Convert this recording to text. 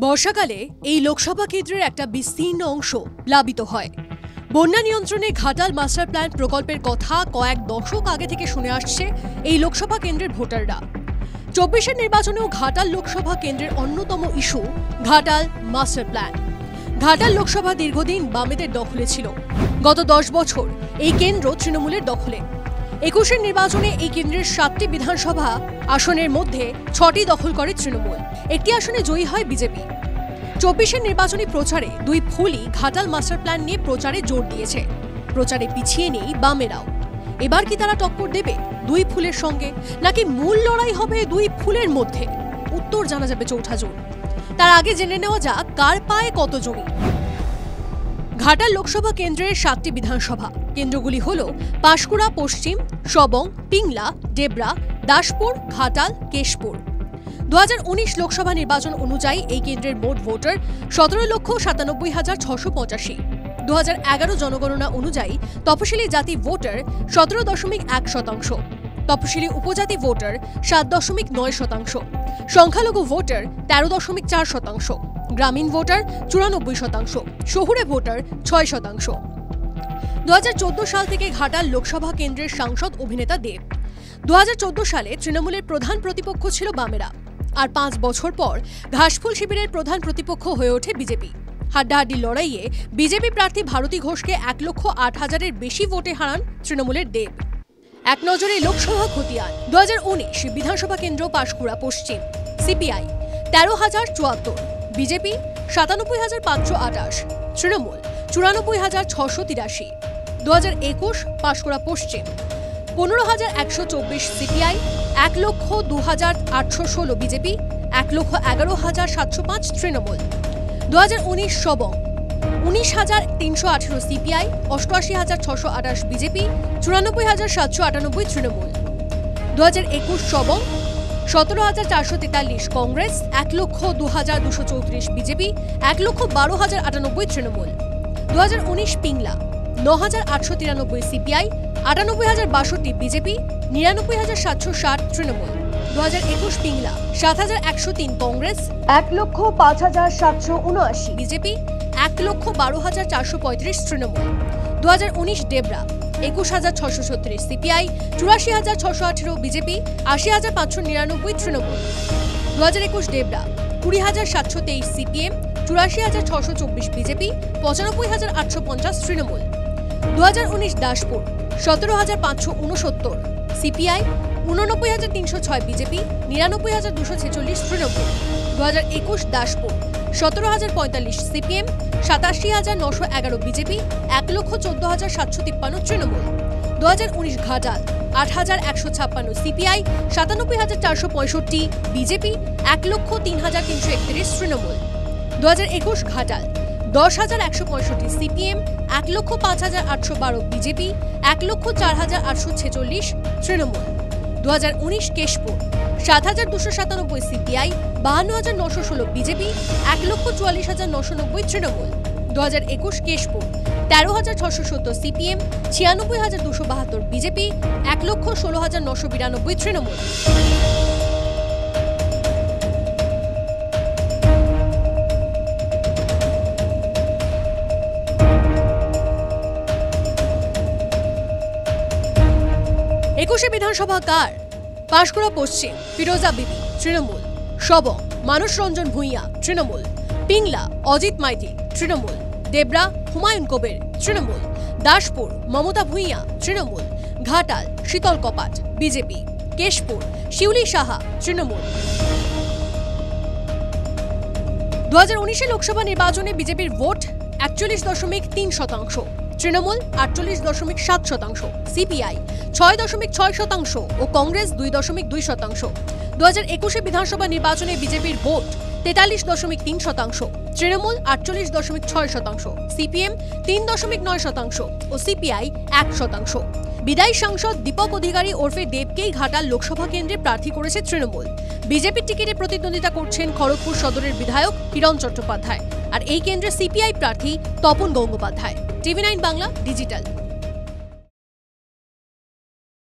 বর্ষাকালে এই লোকসভা কেন্দ্রের একটা বিস্তীর্ণ অংশ প্লাবিত হয়। বন্যা নিয়ন্ত্রণে ঘাটাল মাস্টার প্ল্যান প্রকল্পের কথা কয়েক দশক আগে থেকে শুনে আসছে এই লোকসভা কেন্দ্রের ভোটাররা। 24-এর নির্বাচনেও ঘাটাল লোকসভা কেন্দ্রের অন্যতম issue Ghatal master plan. Ghatal Lok Sabha দীর্ঘদিন বামেদের দখলে ছিল। গত 10 বছর এই কেন্দ্র তৃণমূলের দখলে। 21-এর নির্বাচনে এই কেন্দ্রের 7টি বিধানসভা আসনের মধ্যে 6টি দখল করে তৃণমূল, একটি আসনে জয়ী হয় বিজেপি। 24-এর নির্বাচনী প্রচারে দুই ফুলই ঘাটাল মাস্টার প্ল্যান নিয়ে প্রচারে জোর দিয়েছে। প্রচারে পিছিয়ে নেই বামেরাও। এবার কি তারা টক্কর দেবে দুই ফুলের সঙ্গে, নাকি মূল লড়াই হবে দুই ফুলের মধ্যে? উত্তর জানা যাবে 4 জুন। তার আগে জেনে নেওয়া যাক কার পায়ে কত জমি। ঘাটাল লোকসভা কেন্দ্রের 7টি বিধানসভা কেন্দ্রগুলি হল পাঁশকুড়া পশ্চিম, সবং, পিংলা, ডেবরা, দাসপুর, ঘাটাল, কেশপুর। 2019 লোকসভা নির্বাচন অনুযায়ী এই কেন্দ্রের মোট ভোটার 17,97,685। 2011 জনগণনা অনুযায়ী তপশিলি জাতি ভোটার 17.1%, তপশিলি উপজাতি ভোটার 7.9%, সংখ্যালঘু ভোটার 13.4%, গ্রামীণ ভোটার 94%, শহুরে ভোটার 6%। 2014 সাল থেকে ঘাটাল লোকসভা কেন্দ্রের সাংসদ অভিনেতা দেব। 2014 সালে তৃণমূলের প্রধান প্রতিপক্ষ ছিল বামেরা, আর 5 বছর পর ঘাসফুল শিবিরের প্রধান প্রতিপক্ষ হয়ে ওঠে বিজেপি। হাড্ডাহাড্ডি লড়াইয়ে বিজেপি প্রার্থী ভারতী ঘোষকে 1,08,000-এর বেশি ভোটে হারান তৃণমূলের দেব। এক নজরে লোকসভা খতিয়ান। 2019 বিধানসভা কেন্দ্র পাঁশকুড়া পশ্চিম, সিপিআই 13,074, বিজেপি 97,528, তৃণমূল 94,683। 2021 পাঁশকুড়া পশ্চিম 15,124, CPI 1,02,816, BJP 1,11,705, Trinamool. 2019 Sabang 19,318, CPI 88,628, BJP 94,798, Trinamool. 2021 Sabang 17,443, Congress 1,02,234, BJP 1,12,098, Trinamool. 2019 Pingla 9,893, CPI 98,062, BJP 99,760, Trinamool. 2021 Pingla 7,103, Congress 1,05,779, BJP 1,12,435, Trinamool. 2019 Debra 21,636, CPI 84,618, BJP 80,599, Trinamool. 2021 Debra 20,723, CPM 84,624, BJP 95,850, Trinamool. 2019 Daspur 17,569, CPI 89,306, BJP 99,246, Trinamool. 2021 Daspur 17,045, CPM 87,911, BJP 1,14,753, Trinamool. 2019 Ghatal 8,156, CPI 97,465, BJP 1,03,331, Trinamool. 2021 Ghatal 10,165, CPM 1,05,812, BJP 1,04,846, Trinamool. 2019 Keshpur 7,297, CPI 52,916, BJP 1,44,990, Trinamool. 2021 Keshpur 13,670, CPM 96,272, BJP 1,16,992, Trinamool. একুশে বিধানসভা কার? পাঁশকুড়া পশ্চিম ফিরোজা বিবি, তৃণমূল। সবং মানুষ রঞ্জন ভূঁইয়া, তৃণমূল। পিংলা অজিত মাইতি, তৃণমূল। ডেবরা হুমায়ুন কবির, তৃণমূল। দাসপুর মমতা ভূঁইয়া, তৃণমূল। ঘাটাল শীতল কপাট, বিজেপি। কেশপুর শিউলি সাহা, তৃণমূল। 2019 লোকসভা নির্বাচনে বিজেপির ভোট 41.3%, তৃণমূল 48.7%, সিপিআই 6.6% ও কংগ্রেস 2.2%। 2021 বিধানসভা নির্বাচনে বিজেপির ভোট 43.3%, তৃণমূল 48.6%, সিপিএম 3.9% ও সিপিআই 1%। বিদায়ী সাংসদ দীপক অধিকারী ওরফে দেবকেই ঘাটাল লোকসভা কেন্দ্রে প্রার্থী করেছে তৃণমূল। বিজেপির টিকিটে প্রতিদ্বন্দ্বিতা করছেন খড়গপুর সদরের বিধায়ক কিরণ চট্টোপাধ্যায়, আর এই কেন্দ্রে সিপিআই প্রার্থী তপন গঙ্গোপাধ্যায়। TV9 Bangla digital.